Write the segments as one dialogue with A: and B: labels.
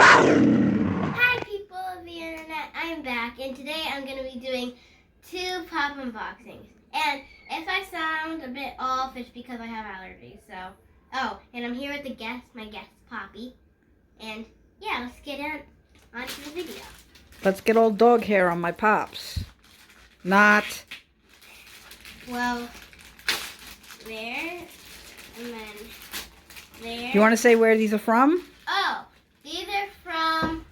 A: Hi people of the internet, I'm back and today I'm going to be doing 2 pop unboxings. And if I sound a bit off, it's because I have allergies. So, and I'm here with my guest Poppy. And yeah, let's get onto the video.
B: Let's get old dog hair on my pops. Not.
A: Well, there, and then there.
B: You want to say where these are from?
A: Oh, these are from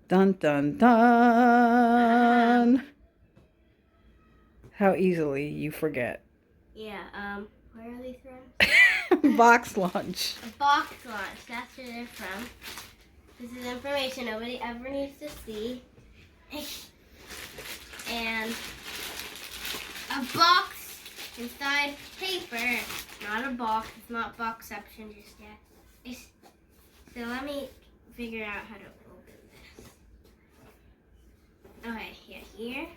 B: Dun dun dun. How easily you forget.
A: Yeah, where are these from?
B: Boxlunch.
A: Boxlunch, that's where they're from. This is information nobody ever needs to see. And a box inside paper. Not a box, it's not boxception just yet. So let me figure out how to open this. Okay, yeah, here.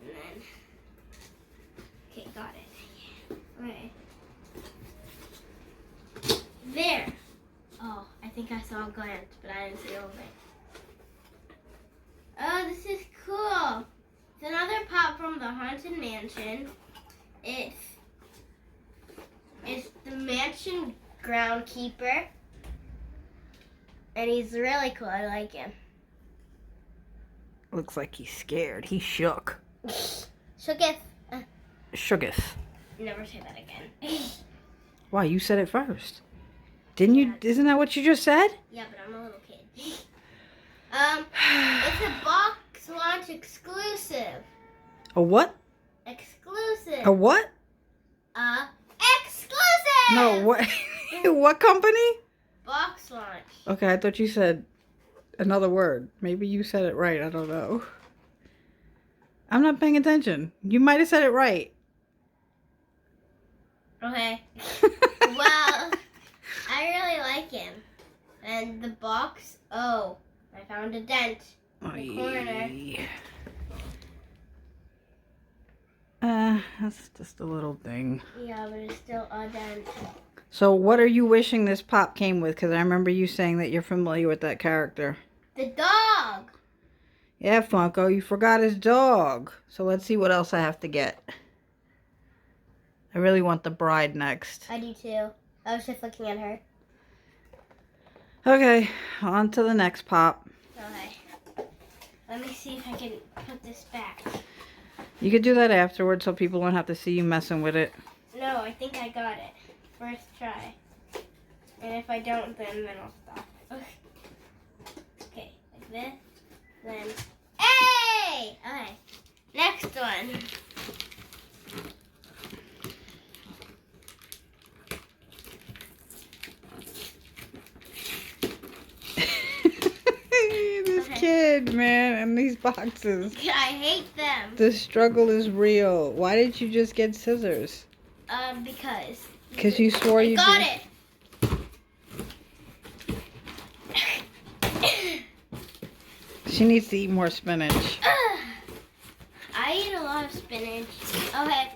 A: And then, okay, got it. Okay. There. Oh, I think I saw a glance, but I didn't see the whole thing. Oh, this is cool. It's another pop from the Haunted Mansion. It's the mansion groundkeeper. And he's really cool. I like him.
B: Looks like he's scared. He shook.
A: Shooketh.
B: Shooketh.
A: Never say that again.
B: Why? You said it first. Didn't you? Isn't that what you just said?
A: Yeah, but I'm a little kid. It's a Boxlunch exclusive.
B: A what?
A: Exclusive.
B: A what?
A: Exclusive.
B: No, what? What company?
A: Boxlunch.
B: Okay, I thought you said another word. Maybe you said it right. I don't know. I'm not paying attention. You might have said it right.
A: Okay. Well, I really like him. And the box, I found a dent in the corner.
B: That's just a little thing.
A: Yeah, but it's still a dent.
B: So what are you wishing this pop came with? Because I remember you saying that you're familiar with that character.
A: The dog!
B: Yeah, Funko, you forgot his dog. So let's see what else I have to get. I really want the bride next.
A: I do too. I was just looking at her.
B: Okay, on to the next pop.
A: Okay. Let me see if I can put this back.
B: You could do that afterwards so people don't have to see you messing with it.
A: No, I think I got it. First try. And if I don't, then I'll stop. Okay, like this. Then, hey! Okay, next one.
B: This kid, man, and these boxes.
A: I hate them.
B: The struggle is real. Why didn't you just get scissors?
A: Because.
B: Because you swore you
A: got
B: did.
A: it.
B: She needs to eat more spinach.
A: I eat a lot of spinach. Okay,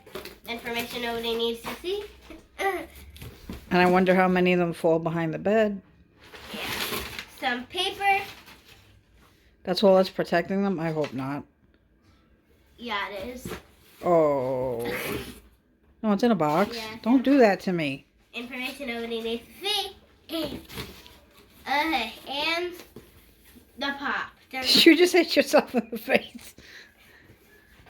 A: information nobody needs to see.
B: And I wonder how many of them fall behind the bed.
A: Yeah. Some paper.
B: That's all that's protecting them? I hope not.
A: Yeah, it is.
B: Oh. No, it's in a box.
A: Yeah.
B: Don't do that to me.
A: Information nobody needs to see. Okay, and the pop.
B: You just hit yourself in the face.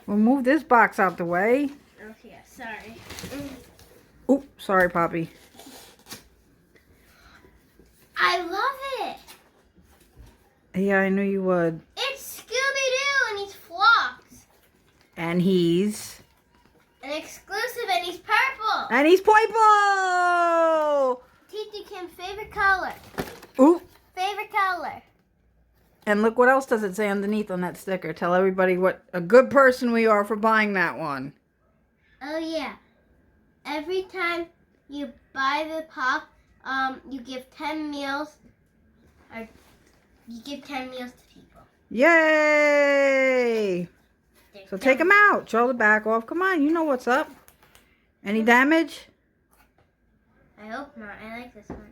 B: We'll move this box out the way.
A: Okay, sorry.
B: Oop, sorry, Poppy.
A: I love it.
B: Yeah, I knew you would.
A: It's Scooby-Doo and he's flocked.
B: And he's...
A: An exclusive and he's purple.
B: And he's purple!
A: Titi Kim's favorite color.
B: Oop.
A: Favorite color.
B: And look what else does it say underneath on that sticker. Tell everybody what a good person we are for buying that one.
A: Oh yeah. Every time you buy the pop, you give 10 meals. Or you give 10 meals to people.
B: Yay! So take them out. Show the back off. Come on, you know what's up. Any damage?
A: I hope not. I like this one.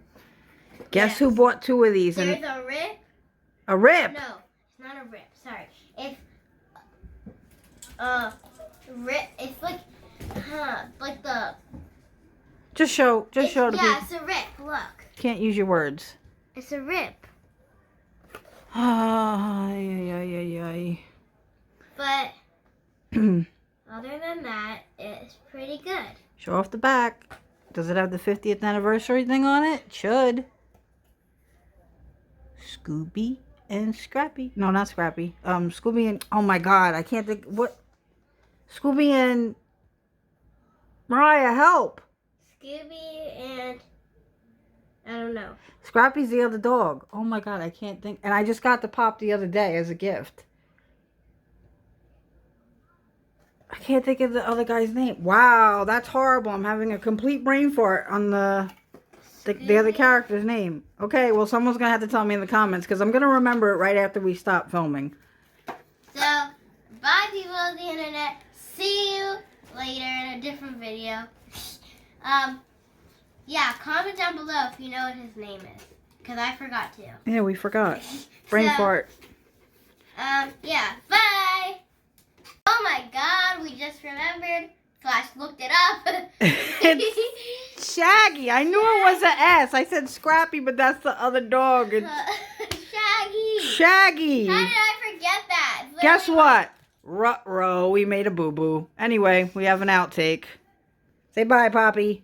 B: Guess
A: Yes.
B: who bought 2 of these?
A: There's a rip.
B: A rip?
A: No, it's not a rip. Sorry. It's rip. It's like the.
B: Just show the people.
A: Yeah, it's a rip. Look.
B: Can't use your words.
A: It's a rip.
B: Ay, ay, ay, ay.
A: But other than that, it's pretty good.
B: Show off the back. Does it have the 50th anniversary thing on it? Should. Scooby and Scrappy. No, not Scrappy. Scooby and... Oh my God, I can't think... What? Scooby and... Mariah, help!
A: Scooby and I don't know.
B: Scrappy's the other dog. Oh my God, I can't think. And I just got the pop the other day as a gift. I can't think of the other guy's name. Wow, that's horrible. I'm having a complete brain fart on the other character's name. Okay, well, someone's going to have to tell me in the comments because I'm going to remember it right after we stop filming.
A: So, bye people of the internet. See you later in a different video. Yeah, comment down below if you know what his name is. Because I forgot to.
B: Yeah, we forgot. Brain fart.
A: Yeah, bye. Oh my God, we just remembered. Flash looked it up.
B: It's Shaggy. I knew it was an S. I said Scrappy, but that's the other dog. It's
A: Shaggy.
B: Shaggy.
A: How did I forget that?
B: Guess what? Ruh-roh, we made a boo-boo. Anyway, we have an outtake. Say bye, Poppy.